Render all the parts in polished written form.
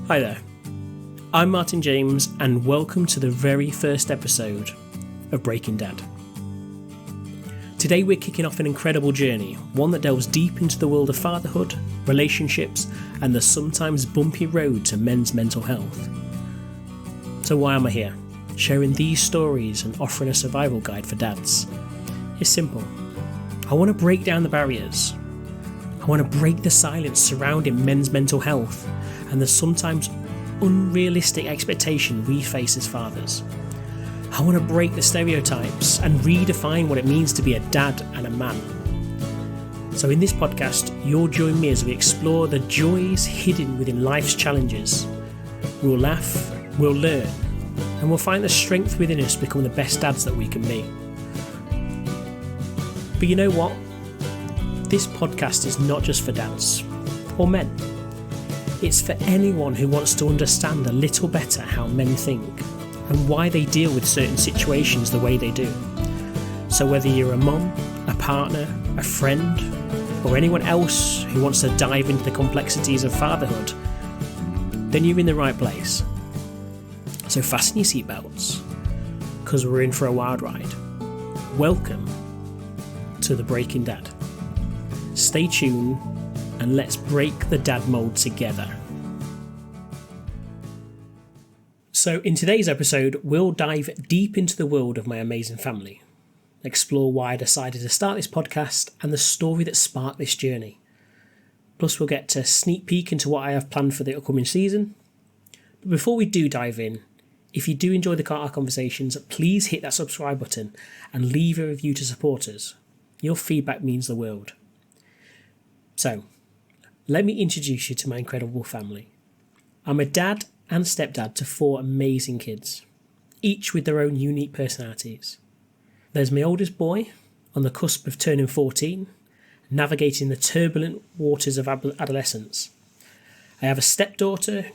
Hi there, I'm Martyn James and welcome to the very first episode of Breaking Dad. Today we're kicking off an incredible journey, one that delves deep into the world of fatherhood, relationships and the sometimes bumpy road to men's mental health. So why am I here? Sharing these stories and offering a survival guide for dads. It's simple. I want to break down the barriers. I want to break the silence surrounding men's mental health and the sometimes unrealistic expectation we face as fathers. I want to break the stereotypes and redefine what it means to be a dad and a man. So in this podcast, you'll join me as we explore the joys hidden within life's challenges. We'll laugh, we'll learn, and we'll find the strength within us to become the best dads that we can be. But you know what? This podcast is not just for dads or men. It's for anyone who wants to understand a little better how men think and why they deal with certain situations the way they do. So whether you're a mum, a partner, a friend, or anyone else who wants to dive into the complexities of fatherhood, then you're in the right place. So fasten your seatbelts, because we're in for a wild ride. Welcome to the Breaking Dad. Stay tuned and let's break the dad mold together. So in today's episode, we'll dive deep into the world of my amazing family, explore why I decided to start this podcast and the story that sparked this journey. Plus we'll get to sneak peek into what I have planned for the upcoming season. But before we do dive in, if you do enjoy our conversations, please hit that subscribe button and leave a review to support us. Your feedback means the world. So, let me introduce you to my incredible family. I'm a dad and stepdad to 4 amazing kids, each with their own unique personalities. There's my oldest boy, on the cusp of turning 14, navigating the turbulent waters of adolescence. I have a stepdaughter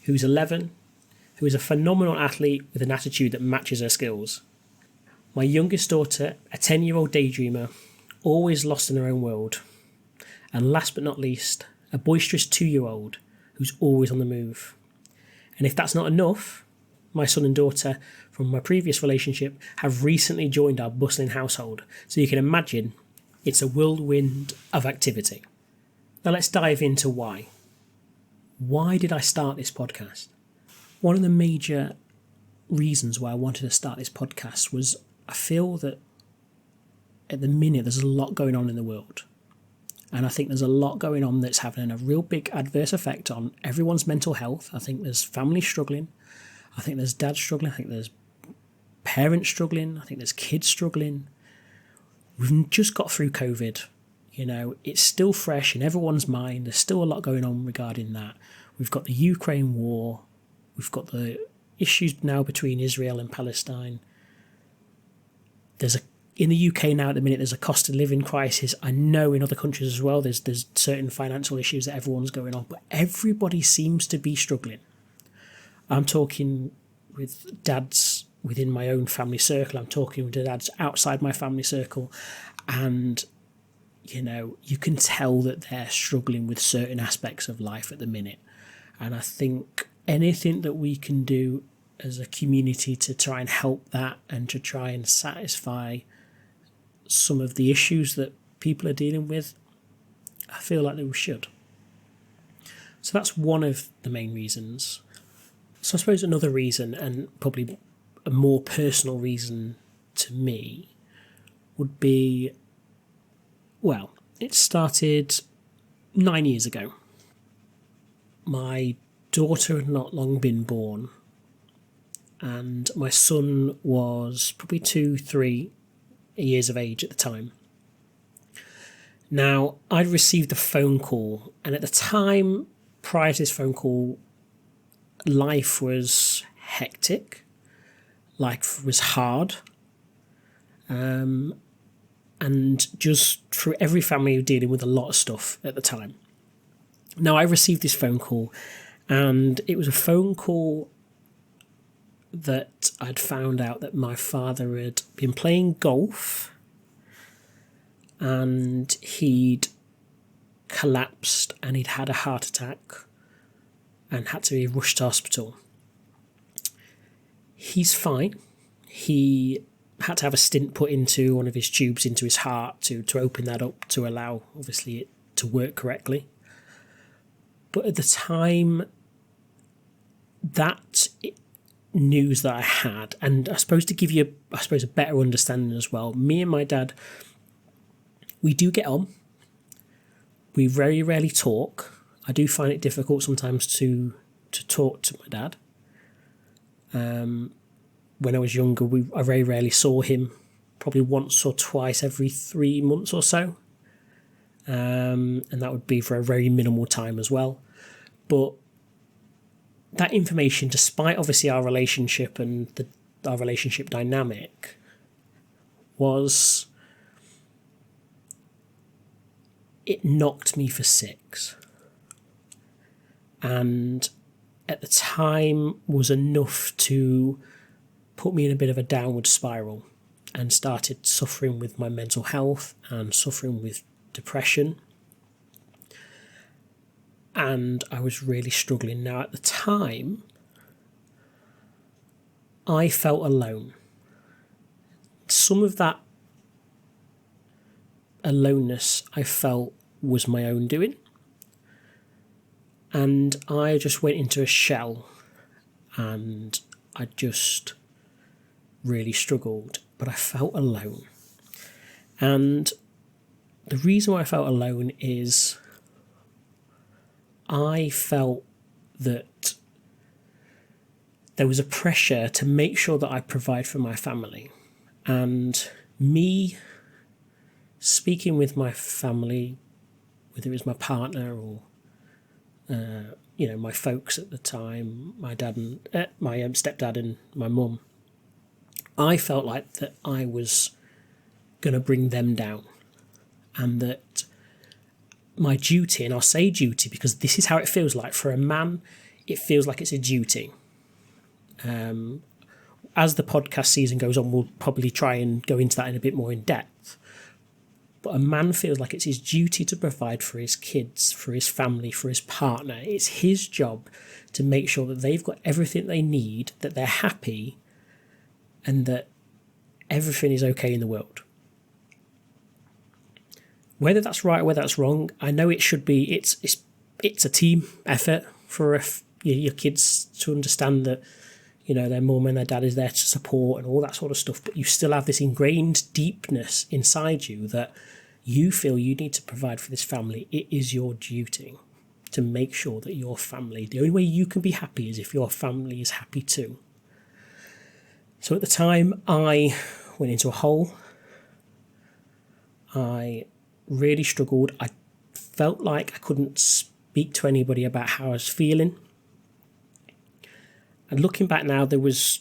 who's 11, who is a phenomenal athlete with an attitude that matches her skills. My youngest daughter, a 10-year-old daydreamer, always lost in her own world. And last but not least, a boisterous 2-year-old who's always on the move. And if that's not enough, my son and daughter from my previous relationship have recently joined our bustling household. So you can imagine it's a whirlwind of activity. Now let's dive into why. Why did I start this podcast? One of the major reasons why I wanted to start this podcast was I feel that at the minute there's a lot going on in the world. And I think there's a lot going on that's having a real big adverse effect on everyone's mental health. I think there's families struggling. I think there's dads struggling. I think there's parents struggling. I think there's kids struggling. We've just got through COVID. You know, it's still fresh in everyone's mind. There's still a lot going on regarding that. We've got the Ukraine war. We've got the issues now between Israel and Palestine. In the UK now at the minute, there's a cost of living crisis. I know in other countries as well, there's certain financial issues that everyone's going on, but everybody seems to be struggling. I'm talking with dads within my own family circle. I'm talking with dads outside my family circle. And, you know, you can tell that they're struggling with certain aspects of life at the minute. And I think anything that we can do as a community to try and help that and to try and satisfy some of the issues that people are dealing with, I feel like we should. So that's one of the main reasons. So I suppose another reason, and probably a more personal reason to me, would be, well, it started 9 years ago. My daughter had not long been born, and my son was probably 2-3 years of age at the time. Now, I'd received a phone call, and at the time, prior to this phone call, life was hectic, life was hard, and just through every family dealing with a lot of stuff at the time. Now, I received this phone call, and it was a phone call that I'd found out that my father had been playing golf and he'd collapsed and he'd had a heart attack and had to be rushed to hospital. He's fine. He had to have a stint put into one of his tubes into his heart to open that up to allow, obviously, it to work correctly. But at the time, that news that I had, and I suppose to give you, a better understanding as well, me and my dad, we do get on. We very rarely talk. I do find it difficult sometimes to talk to my dad. When I was younger, I very rarely saw him, probably once or twice every 3 months or so. And that would be for a very minimal time as well. But that information, despite obviously our relationship and our relationship dynamic, it knocked me for 6. And at the time was enough to put me in a bit of a downward spiral, and started suffering with my mental health and suffering with depression. And I was really struggling. Now, at the time, I felt alone. Some of that aloneness I felt was my own doing. And I just went into a shell, and I just really struggled, but I felt alone. And the reason why I felt alone is I felt that there was a pressure to make sure that I provide for my family. And me speaking with my family, whether it was my partner or my folks at the time, my dad and my stepdad and my mum, I felt like that I was going to bring them down, and that my duty, and I'll say duty because this is how it feels like for a man, it feels like it's a duty. As the podcast season goes on, we'll probably try and go into that in a bit more in depth. But a man feels like it's his duty to provide for his kids, for his family, for his partner. It's his job to make sure that they've got everything they need, that they're happy, and that everything is okay in the world. Whether that's right or whether that's wrong, I know it should be. It's a team effort for your kids to understand that, their mum and their dad is there to support and all that sort of stuff. But you still have this ingrained deepness inside you that you feel you need to provide for this family. It is your duty to make sure that your family, the only way you can be happy is if your family is happy too. So at the time, I went into a hole. I really struggled. I felt like I couldn't speak to anybody about how I was feeling. And looking back now, there was,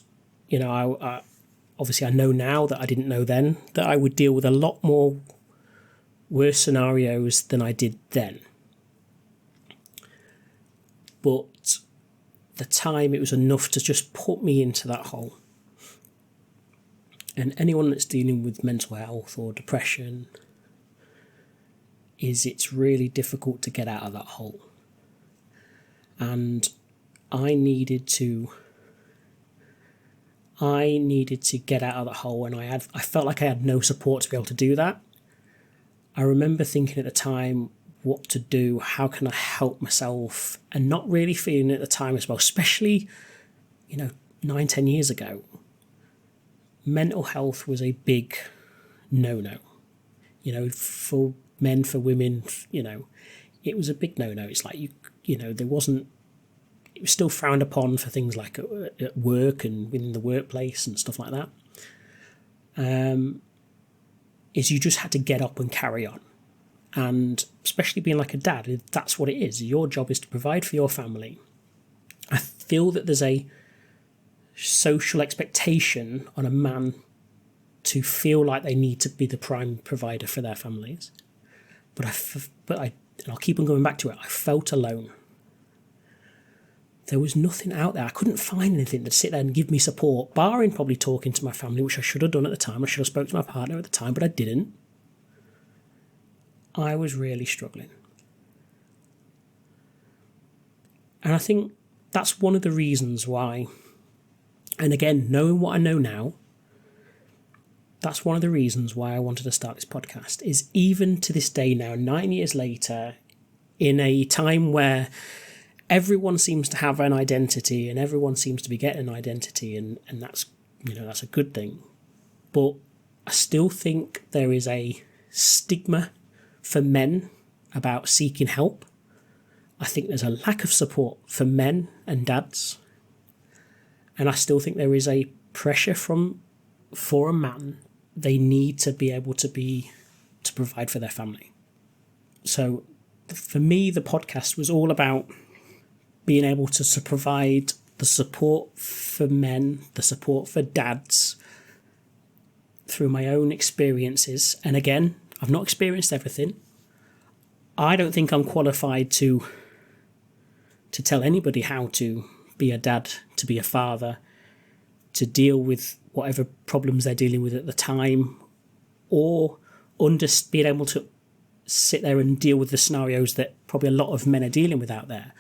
obviously I know now that I didn't know then, that I would deal with a lot more worse scenarios than I did then. But the time, it was enough to just put me into that hole. And anyone that's dealing with mental health or depression, it's really difficult to get out of that hole. And I needed to get out of that hole, and I felt like I had no support to be able to do that. I remember thinking at the time what to do, how can I help myself, and not really feeling at the time as well, especially 9-10 years ago. Mental health was a big no-no. For men, for women, it was a big no-no. It's like, it was still frowned upon for things like at work and within the workplace and stuff like that. Is you just had to get up and carry on. And especially being like a dad, that's what it is. Your job is to provide for your family. I feel that there's a social expectation on a man to feel like they need to be the prime provider for their families. But I'll keep on going back to it. I felt alone. There was nothing out there. I couldn't find anything to sit there and give me support, barring probably talking to my family, which I should have done at the time. I should have spoke to my partner at the time, but I didn't. I was really struggling. And I think that's one of the reasons why, and again, knowing what I know now, that's one of the reasons why I wanted to start this podcast, is even to this day now, 9 years later, in a time where everyone seems to have an identity and everyone seems to be getting an identity, and that's, that's a good thing. But I still think there is a stigma for men about seeking help. I think there's a lack of support for men and dads. And I still think there is a pressure for a man. They need to be able to provide for their family. So for me, the podcast was all about being able to provide the support for men, the support for dads through my own experiences. And again, I've not experienced everything. I don't think I'm qualified to tell anybody how to be a dad, to be a father, to deal with whatever problems they're dealing with at the time, or being able to sit there and deal with the scenarios that probably a lot of men are dealing with out there.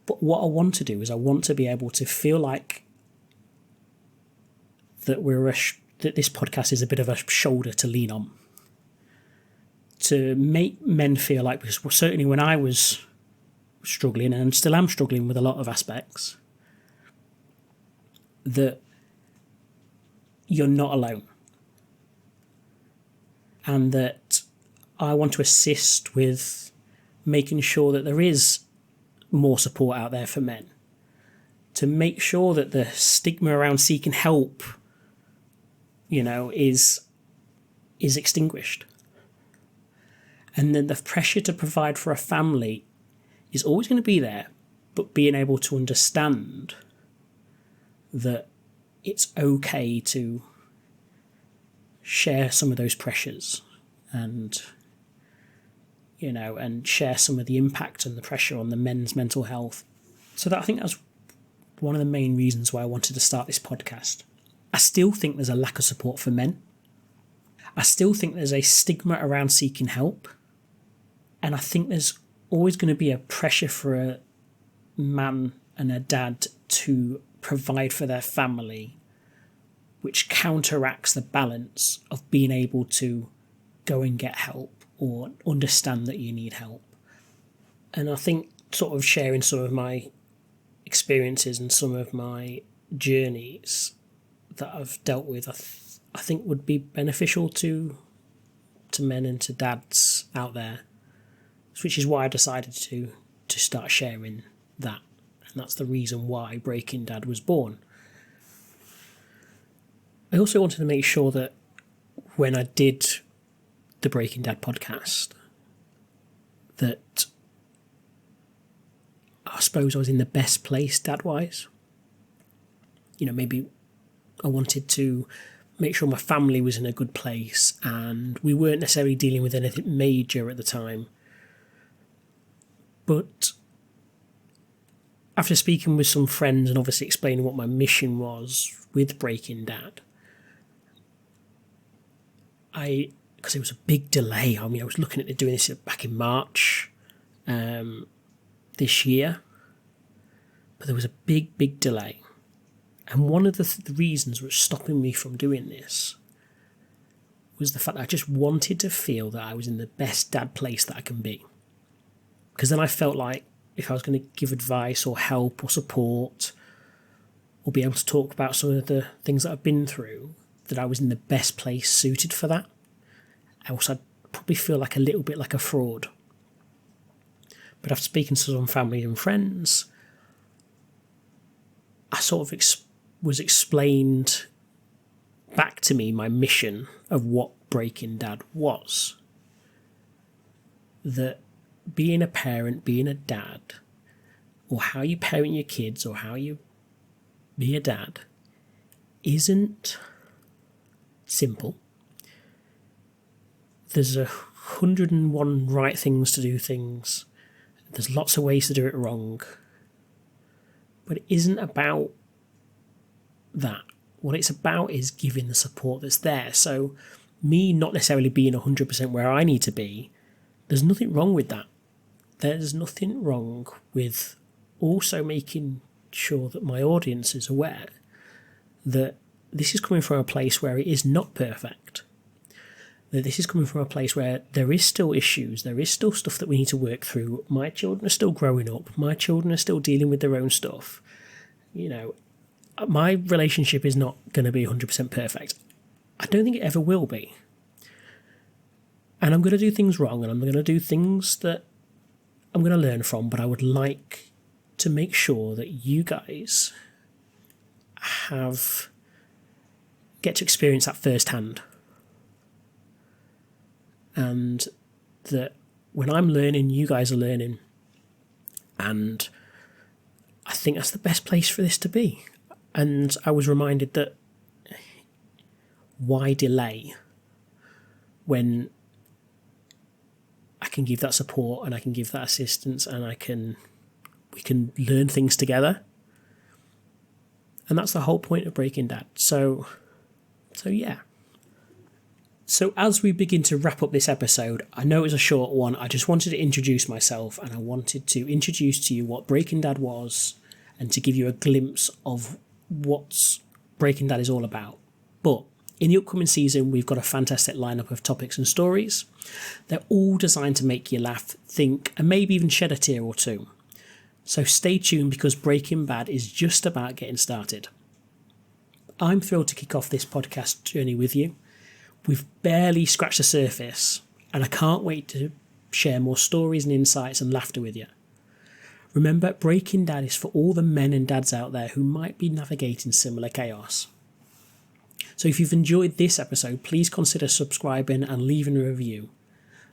But what I want to do is I want to be able to feel like that that this podcast is a bit of a shoulder to lean on, to make men feel like, because certainly when I was struggling, and still am struggling with a lot of aspects, that you're not alone. And that I want to assist with making sure that there is more support out there for men, to make sure that the stigma around seeking help, is extinguished. And then the pressure to provide for a family is always going to be there, but being able to understand that it's okay to share some of those pressures and share some of the impact and the pressure on the men's mental health. So I think that's one of the main reasons why I wanted to start this podcast. I still think there's a lack of support for men. I still think there's a stigma around seeking help. And I think there's always going to be a pressure for a man and a dad to provide for their family, which counteracts the balance of being able to go and get help or understand that you need help. And I think sort of sharing some of my experiences and some of my journeys that I've dealt with, I think would be beneficial to men and to dads out there, which is why I decided to start sharing that. And that's the reason why Breaking Dad was born. I also wanted to make sure that when I did the Breaking Dad podcast, that I suppose I was in the best place dad-wise. Maybe I wanted to make sure my family was in a good place and we weren't necessarily dealing with anything major at the time. But after speaking with some friends and obviously explaining what my mission was with Breaking Dad, because it was a big delay. I was looking at doing this back in March this year, but there was a big delay. And one of the reasons which was stopping me from doing this was the fact that I just wanted to feel that I was in the best dad place that I can be. Because then I felt like if I was going to give advice or help or support or be able to talk about some of the things that I've been through, that I was in the best place suited for that. Else I'd probably feel like a little bit like a fraud. But after speaking to some family and friends, I sort of was explained back to me my mission of what Breaking Dad was. That being a parent, being a dad, or how you parent your kids, or how you be a dad, isn't simple. There's 101 right things to do things. There's lots of ways to do it wrong. But it isn't about that. What it's about is giving the support that's there. So me not necessarily being 100% where I need to be, there's nothing wrong with that. There's nothing wrong with also making sure that my audience is aware that this is coming from a place where it is not perfect. That this is coming from a place where there is still issues, there is still stuff that we need to work through. My children are still growing up, my children are still dealing with their own stuff. You know, my relationship is not going to be 100% perfect. I don't think it ever will be. And I'm going to do things wrong, and I'm going to do things that I'm going to learn from, but I would like to make sure that you guys get to experience that firsthand. And that when I'm learning, you guys are learning. And I think that's the best place for this to be. And I was reminded that why delay when I can give that support and I can give that assistance and we can learn things together. And that's the whole point of Breaking Dad. So yeah. So as we begin to wrap up this episode, I know it was a short one. I just wanted to introduce myself, and I wanted to introduce to you what Breaking Dad was and to give you a glimpse of what Breaking Dad is all about. But in the upcoming season, we've got a fantastic lineup of topics and stories. They're all designed to make you laugh, think, and maybe even shed a tear or two. So stay tuned, because Breaking Bad is just about getting started. I'm thrilled to kick off this podcast journey with you. We've barely scratched the surface, and I can't wait to share more stories and insights and laughter with you. Remember, Breaking Dad is for all the men and dads out there who might be navigating similar chaos. So if you've enjoyed this episode, please consider subscribing and leaving a review.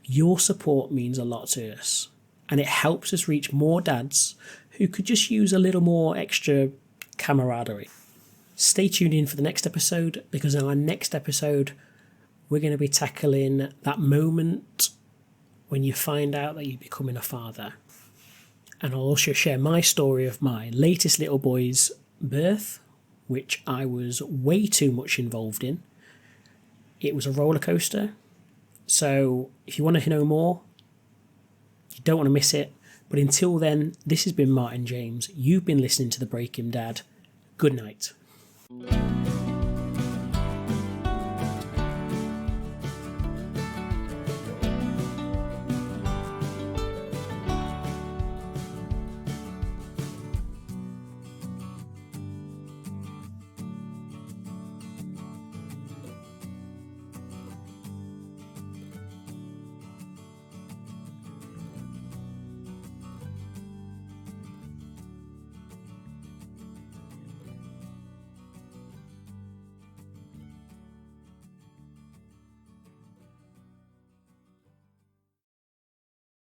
Your support means a lot to us, and it helps us reach more dads who could just use a little more extra camaraderie. Stay tuned in for the next episode, because in our next episode, we're going to be tackling that moment when you find out that you're becoming a father. And I'll also share my story of my latest little boy's birth, which I was way too much involved in. It was a roller coaster. So if you want to know more, you don't want to miss it. But until then, this has been Martyn James. You've been listening to The Breaking Dad. Good night.